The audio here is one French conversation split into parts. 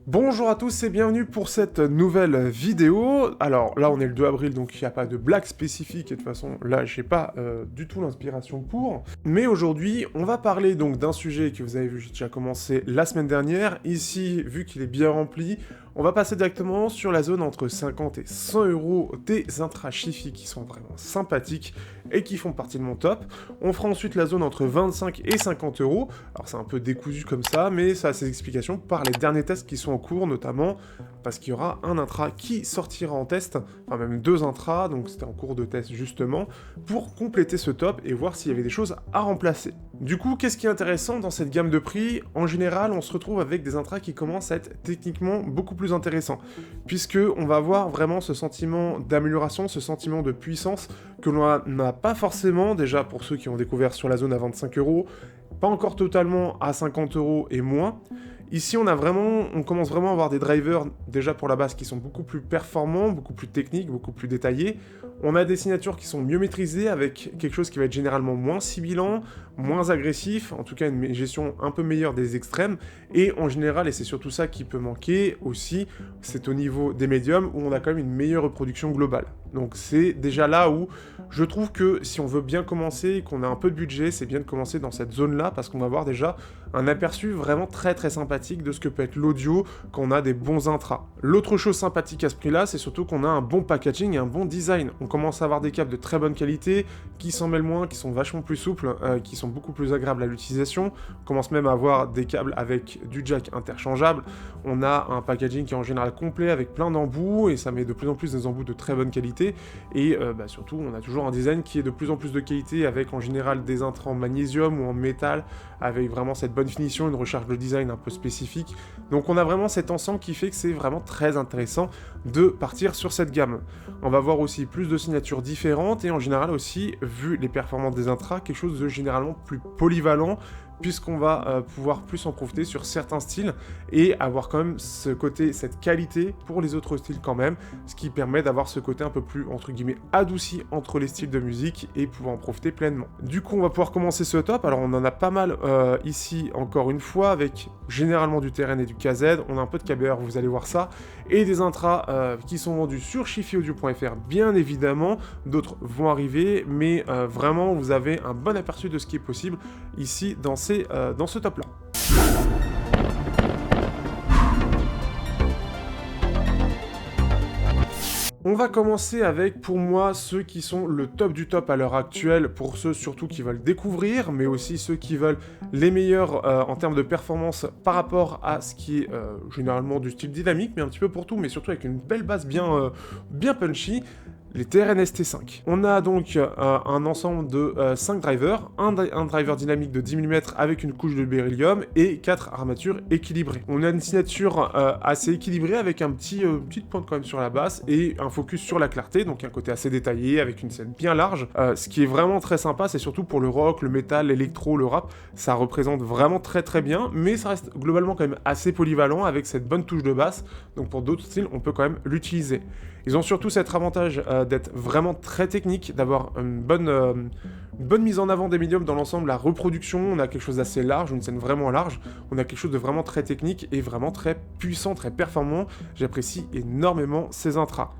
Bonjour à tous et bienvenue pour cette nouvelle vidéo. Alors là on est le 2 avril donc il n'y a pas de blague spécifique et de toute façon là j'ai pas du tout l'inspiration pour. Mais aujourd'hui on va parler donc d'un sujet que vous avez vu, j'ai déjà commencé la semaine dernière. Ici vu qu'il est bien rempli, on va passer directement sur la zone entre 50 et 100 euros des intras Chiffy qui sont vraiment sympathiques et qui font partie de mon top. On fera ensuite la zone entre 25 et 50 euros. Alors c'est un peu décousu comme ça, mais ça a ses explications par les derniers tests qui sont en cours, notamment parce qu'il y aura un intra qui sortira en test, enfin même deux intras, donc c'était en cours de test justement, pour compléter ce top et voir s'il y avait des choses à remplacer. Du coup, qu'est-ce qui est intéressant dans cette gamme de prix? En général, on se retrouve avec des intras qui commencent à être techniquement beaucoup plus intéressants, puisque on va avoir vraiment ce sentiment d'amélioration, ce sentiment de puissance que l'on n'a pas forcément, déjà pour ceux qui ont découvert sur la zone à 25 euros, pas encore totalement à 50 euros et moins. Ici, on commence vraiment à avoir des drivers, déjà pour la base, qui sont beaucoup plus performants, beaucoup plus techniques, beaucoup plus détaillés. On a des signatures qui sont mieux maîtrisées, avec quelque chose qui va être généralement moins sibilant, moins agressif, en tout cas une gestion un peu meilleure des extrêmes, et en général, et c'est surtout ça qui peut manquer aussi, c'est au niveau des médiums, où on a quand même une meilleure reproduction globale. Donc c'est déjà là où je trouve que si on veut bien commencer et qu'on a un peu de budget, c'est bien de commencer dans cette zone-là, parce qu'on va avoir déjà un aperçu vraiment très très sympathique de ce que peut être l'audio quand on a des bons intras. L'autre chose sympathique à ce prix-là, c'est surtout qu'on a un bon packaging et un bon design. On commence à avoir des câbles de très bonne qualité, qui s'en mêlent moins, qui sont vachement plus souples, qui sont beaucoup plus agréables à l'utilisation. On commence même à avoir des câbles avec du jack interchangeable. On a un packaging qui est en général complet avec plein d'embouts, et ça met de plus en plus des embouts de très bonne qualité. Et surtout, on a toujours un design qui est de plus en plus de qualité, avec en général des intrants en magnésium ou en métal, avec vraiment cette bonne finition, une recherche de design un peu spécifique. Donc on a vraiment cet ensemble qui fait que c'est vraiment très intéressant de partir sur cette gamme. On va voir aussi plus de signatures différentes et en général aussi, vu les performances des intras, quelque chose de généralement plus polyvalent, puisqu'on va pouvoir plus en profiter sur certains styles et avoir quand même ce côté, cette qualité pour les autres styles quand même, ce qui permet d'avoir ce côté un peu plus, entre guillemets, adouci entre les styles de musique et pouvoir en profiter pleinement. Du coup, on va pouvoir commencer ce top. Alors, on en a pas mal ici, encore une fois, avec généralement du TRN et du KZ. On a un peu de KBR, vous allez voir ça, et des intras qui sont vendus sur chiffyaudio.fr, bien évidemment. D'autres vont arriver, mais vraiment, vous avez un bon aperçu de ce qui est possible ici dans ce top-là. On va commencer avec, pour moi, ceux qui sont le top du top à l'heure actuelle, pour ceux surtout qui veulent découvrir, mais aussi ceux qui veulent les meilleurs en termes de performance par rapport à ce qui est généralement du style dynamique, mais un petit peu pour tout, mais surtout avec une belle base bien punchy. Les TRN ST5. On a donc un ensemble de 5 drivers, un driver dynamique de 10 mm avec une couche de beryllium et 4 armatures équilibrées. On a une signature assez équilibrée avec un petite pointe quand même sur la basse et un focus sur la clarté, donc un côté assez détaillé avec une scène bien large. Ce qui est vraiment très sympa, c'est surtout pour le rock, le métal, l'électro, le rap, ça représente vraiment très très bien, mais ça reste globalement quand même assez polyvalent avec cette bonne touche de basse, donc pour d'autres styles, on peut quand même l'utiliser. Ils ont surtout cet avantage d'être vraiment très techniques, d'avoir une bonne mise en avant des médiums dans l'ensemble. La reproduction, on a quelque chose d'assez large, une scène vraiment large. On a quelque chose de vraiment très technique et vraiment très puissant, très performant. J'apprécie énormément ces intras.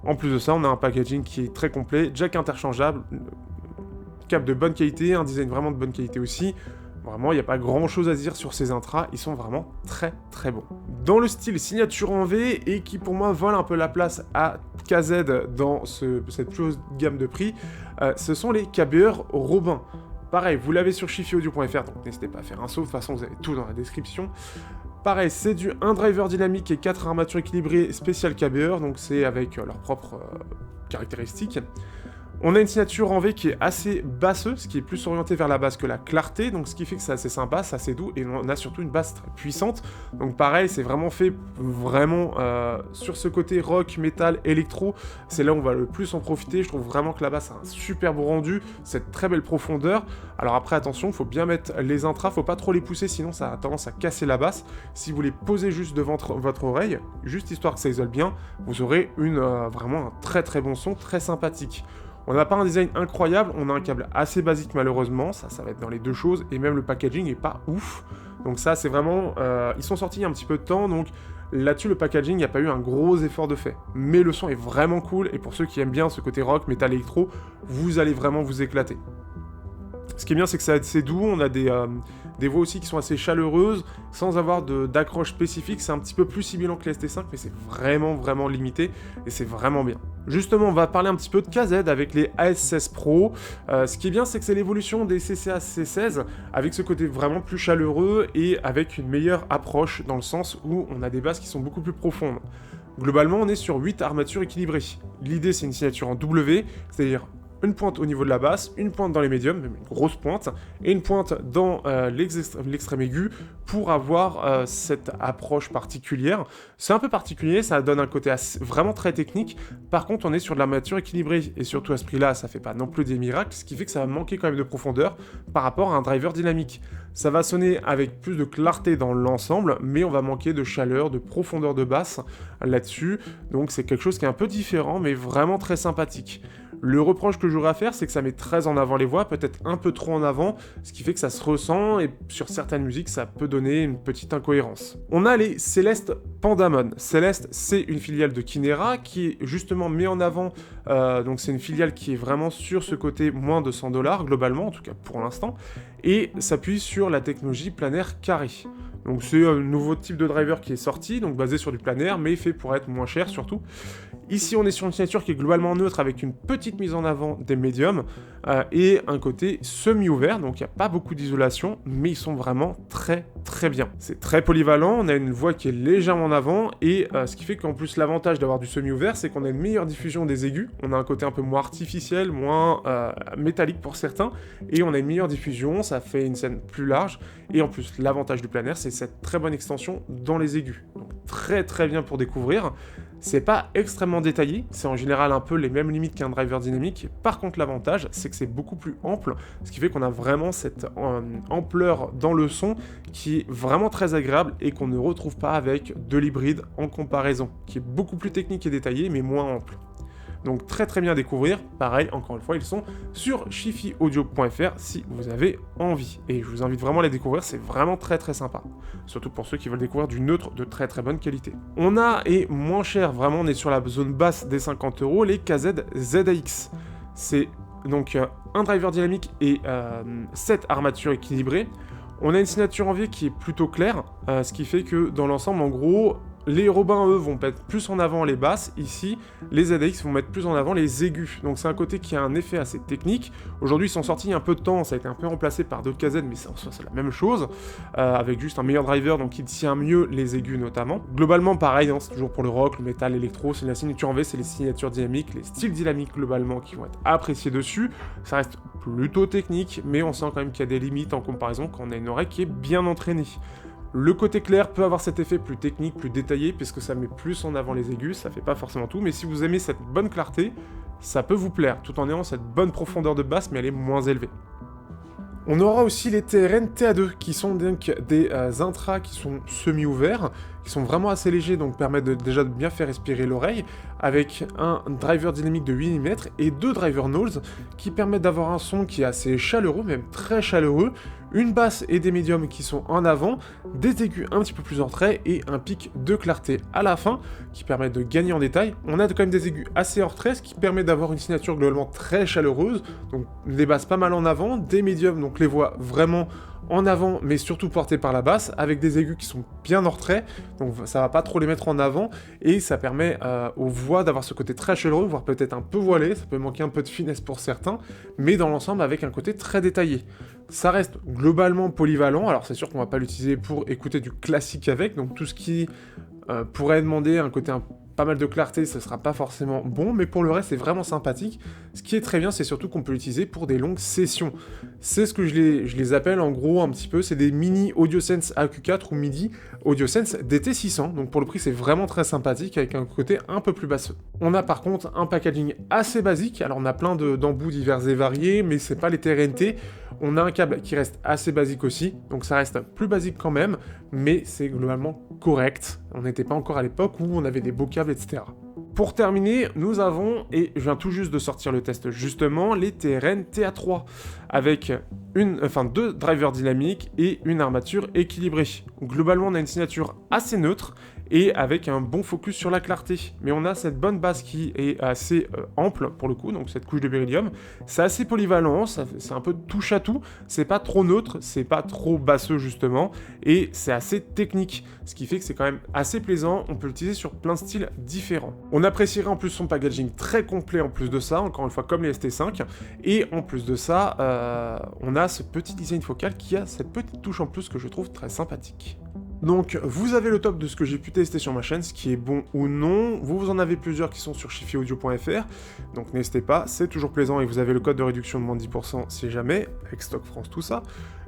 En plus de ça, on a un packaging qui est très complet, jack interchangeable, câble de bonne qualité, un design vraiment de bonne qualité aussi. Vraiment, il n'y a pas grand chose à dire sur ces intras, ils sont vraiment très très bons. Dans le style signature en V, et qui pour moi vole un peu la place à KZ dans cette chose gamme de prix, ce sont les KBR Robin. Pareil, vous l'avez sur chiffyaudio.fr, donc n'hésitez pas à faire un saut, de toute façon vous avez tout dans la description. Pareil, c'est un driver dynamique et 4 armatures équilibrées spécial KBR, donc c'est avec leurs propres caractéristiques. On a une signature en V qui est assez basseuse, qui est plus orientée vers la basse que la clarté, donc ce qui fait que c'est assez sympa, c'est assez doux, et on a surtout une basse très puissante. Donc pareil, c'est vraiment fait vraiment sur ce côté rock, métal, électro, c'est là où on va le plus en profiter. Je trouve vraiment que la basse a un super beau rendu, cette très belle profondeur. Alors après attention, il faut bien mettre les intras, faut pas trop les pousser, sinon ça a tendance à casser la basse. Si vous les posez juste devant votre oreille, juste histoire que ça isole bien, vous aurez vraiment un très très bon son, très sympathique. On n'a pas un design incroyable, on a un câble assez basique malheureusement, ça va être dans les deux choses, et même le packaging est pas ouf. Donc ça c'est vraiment... ils sont sortis il y a un petit peu de temps, donc là-dessus le packaging, il n'y a pas eu un gros effort de fait. Mais le son est vraiment cool, et pour ceux qui aiment bien ce côté rock, métal, électro, vous allez vraiment vous éclater. Ce qui est bien, c'est que c'est assez doux, on a des voix aussi qui sont assez chaleureuses, sans avoir d'accroche spécifique, c'est un petit peu plus sibilant que les ST5, mais c'est vraiment limité, et c'est vraiment bien. Justement, on va parler un petit peu de KZ avec les AS16 Pro. Ce qui est bien, c'est que c'est l'évolution des CCA C16, avec ce côté vraiment plus chaleureux, et avec une meilleure approche, dans le sens où on a des basses qui sont beaucoup plus profondes. Globalement, on est sur 8 armatures équilibrées. L'idée, c'est une signature en W, c'est-à-dire une pointe au niveau de la basse, une pointe dans les médiums, même une grosse pointe, et une pointe dans l'extrême aigu pour avoir cette approche particulière. C'est un peu particulier, ça donne un côté vraiment très technique. Par contre, on est sur de l'armature équilibrée, et surtout à ce prix-là, ça fait pas non plus des miracles, ce qui fait que ça va manquer quand même de profondeur par rapport à un driver dynamique. Ça va sonner avec plus de clarté dans l'ensemble, mais on va manquer de chaleur, de profondeur de basse là-dessus, donc c'est quelque chose qui est un peu différent, mais vraiment très sympathique. Le reproche que j'aurais à faire, c'est que ça met très en avant les voix, peut-être un peu trop en avant, ce qui fait que ça se ressent, et sur certaines musiques, ça peut donner une petite incohérence. On a les Celeste Pandamon. Celeste, c'est une filiale de Kinera, qui est justement mis en avant, donc c'est une filiale qui est vraiment sur ce côté moins de 100 $, globalement, en tout cas pour l'instant, et s'appuie sur la technologie planaire carré. Donc c'est un nouveau type de driver qui est sorti, donc basé sur du planaire, mais fait pour être moins cher surtout. Ici, on est sur une signature qui est globalement neutre avec une petite mise en avant des médiums et un côté semi-ouvert, donc il n'y a pas beaucoup d'isolation, mais ils sont vraiment très bien. C'est très polyvalent, on a une voix qui est légèrement en avant et ce qui fait qu'en plus l'avantage d'avoir du semi-ouvert, c'est qu'on a une meilleure diffusion des aigus, on a un côté un peu moins artificiel, moins métallique pour certains, et on a une meilleure diffusion, ça fait une scène plus large, et en plus l'avantage du planaire, c'est cette très bonne extension dans les aigus. Donc très bien pour découvrir. C'est pas extrêmement détaillé, c'est en général un peu les mêmes limites qu'un driver dynamique. Par contre, l'avantage, c'est que c'est beaucoup plus ample, ce qui fait qu'on a vraiment cette ampleur dans le son qui est vraiment très agréable et qu'on ne retrouve pas avec de l'hybride en comparaison, qui est beaucoup plus technique et détaillé, mais moins ample. Donc très bien à découvrir, pareil, encore une fois, ils sont sur chifiaudio.fr si vous avez envie. Et je vous invite vraiment à les découvrir, c'est vraiment très sympa. Surtout pour ceux qui veulent découvrir du neutre de très bonne qualité. On a, et moins cher, vraiment on est sur la zone basse des 50 €, les KZ ZAX. C'est donc un driver dynamique et 7 armatures équilibrées. On a une signature en V qui est plutôt claire, ce qui fait que dans l'ensemble, en gros, les Robins, eux, vont mettre plus en avant les basses. Ici, les ZAX vont mettre plus en avant les aigus. Donc c'est un côté qui a un effet assez technique. Aujourd'hui, ils sont sortis il y a un peu de temps. Ça a été un peu remplacé par d'autres KZ, mais c'est la même chose. Avec juste un meilleur driver, donc qui tient mieux les aigus notamment. Globalement, pareil, hein, c'est toujours pour le rock, le métal, l'électro. C'est la signature en V, c'est les signatures dynamiques, les styles dynamiques globalement qui vont être appréciés dessus. Ça reste plutôt technique, mais on sent quand même qu'il y a des limites en comparaison quand on a une oreille qui est bien entraînée. Le côté clair peut avoir cet effet plus technique, plus détaillé, puisque ça met plus en avant les aigus, ça fait pas forcément tout, mais si vous aimez cette bonne clarté, ça peut vous plaire, tout en ayant cette bonne profondeur de basse, mais elle est moins élevée. On aura aussi les TRN TA2, qui sont donc des intras qui sont semi-ouverts, qui sont vraiment assez légers, donc permettent déjà de bien faire respirer l'oreille, avec un driver dynamique de 8 mm et 2 drivers nose, qui permettent d'avoir un son qui est assez chaleureux, même très chaleureux, une basse et des médiums qui sont en avant, des aigus un petit peu plus en retrait, et un pic de clarté à la fin, qui permet de gagner en détail. On a quand même des aigus assez en retrait, ce qui permet d'avoir une signature globalement très chaleureuse, donc des basses pas mal en avant, des médiums, donc les voix vraiment en avant, mais surtout portées par la basse, avec des aigus qui sont bien en retrait, donc ça va pas trop les mettre en avant, et ça permet aux voix d'avoir ce côté très chaleureux, voire peut-être un peu voilé, ça peut manquer un peu de finesse pour certains, mais dans l'ensemble avec un côté très détaillé. Ça reste globalement polyvalent, alors c'est sûr qu'on va pas l'utiliser pour écouter du classique avec, donc tout ce qui pourrait demander un côté pas mal de clarté, ce sera pas forcément bon, mais pour le reste, c'est vraiment sympathique. Ce qui est très bien, c'est surtout qu'on peut l'utiliser pour des longues sessions. C'est ce que je les appelle en gros un petit peu, c'est des mini AudioSense AQ4 ou MIDI AudioSense DT600, donc pour le prix, c'est vraiment très sympathique avec un côté un peu plus basseux. On a par contre un packaging assez basique, alors on a plein d'embouts divers et variés, mais c'est pas les TRNT. On a un câble qui reste assez basique aussi, donc ça reste plus basique quand même, mais c'est globalement correct. On n'était pas encore à l'époque où on avait des beaux câbles, etc. Pour terminer, nous avons, et je viens tout juste de sortir le test justement, les TRN TA3, avec deux drivers dynamiques et une armature équilibrée. Globalement, on a une signature assez neutre, et avec un bon focus sur la clarté. Mais on a cette bonne base qui est assez ample pour le coup, donc cette couche de beryllium. C'est assez polyvalent, c'est un peu touche à tout, c'est pas trop neutre, c'est pas trop basseux justement, et c'est assez technique, ce qui fait que c'est quand même assez plaisant, on peut l'utiliser sur plein de styles différents. On apprécierait en plus son packaging très complet en plus de ça, encore une fois comme les ST5, et en plus de ça, on a ce petit design focal qui a cette petite touche en plus que je trouve très sympathique. Donc, vous avez le top de ce que j'ai pu tester sur ma chaîne, ce qui est bon ou non. Vous en avez plusieurs qui sont sur chiffyaudio.fr, donc n'hésitez pas, c'est toujours plaisant et vous avez le code de réduction de moins de 10% si jamais, avec Stock France, tout ça.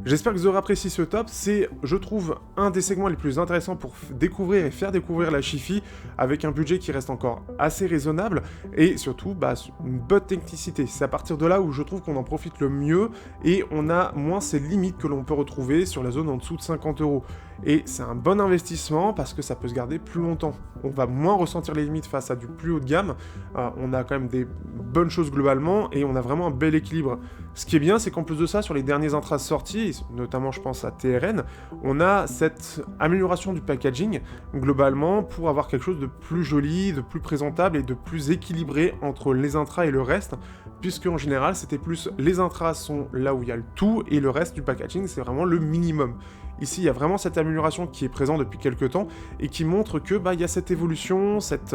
J'espère que vous aurez apprécié ce top, c'est, je trouve, un des segments les plus intéressants pour découvrir et faire découvrir la Chiffy, avec un budget qui reste encore assez raisonnable, et surtout, une bonne technicité. C'est à partir de là où je trouve qu'on en profite le mieux, et on a moins ces limites que l'on peut retrouver sur la zone en dessous de 50 €. Et c'est un bon investissement parce que ça peut se garder plus longtemps. On va moins ressentir les limites face à du plus haut de gamme, on a quand même des bonnes choses globalement, et on a vraiment un bel équilibre. Ce qui est bien, c'est qu'en plus de ça, sur les derniers intras sortis, notamment je pense à TRN, on a cette amélioration du packaging, globalement, pour avoir quelque chose de plus joli, de plus présentable et de plus équilibré entre les intras et le reste, puisque en général, c'était plus les intras sont là où il y a le tout, et le reste du packaging, c'est vraiment le minimum. Ici, il y a vraiment cette amélioration qui est présente depuis quelques temps et qui montre que il y a cette évolution, cette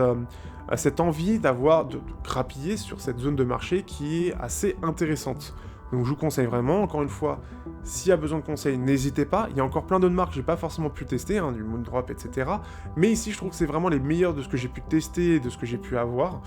envie de grappiller sur cette zone de marché qui est assez intéressante. Donc je vous conseille vraiment, encore une fois, s'il y a besoin de conseils, n'hésitez pas. Il y a encore plein d'autres marques que j'ai pas forcément pu tester, du Moondrop, etc. Mais ici, je trouve que c'est vraiment les meilleurs de ce que j'ai pu tester et de ce que j'ai pu avoir.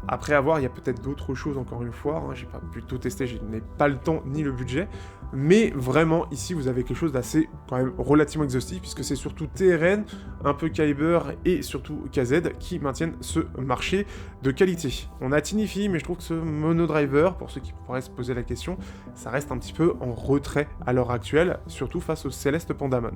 Après avoir, il y a peut-être d'autres choses, encore une fois. J'ai pas pu tout tester, je n'ai pas le temps ni le budget. Mais vraiment, ici, vous avez quelque chose d'assez, quand même, relativement exhaustif, puisque c'est surtout TRN, un peu Kyber et surtout KZ qui maintiennent ce marché de qualité. On a Tinify, mais je trouve que ce monodriver, pour ceux qui pourraient se poser la question, ça reste un petit peu en retrait à l'heure actuelle, surtout face au Céleste Pandamon.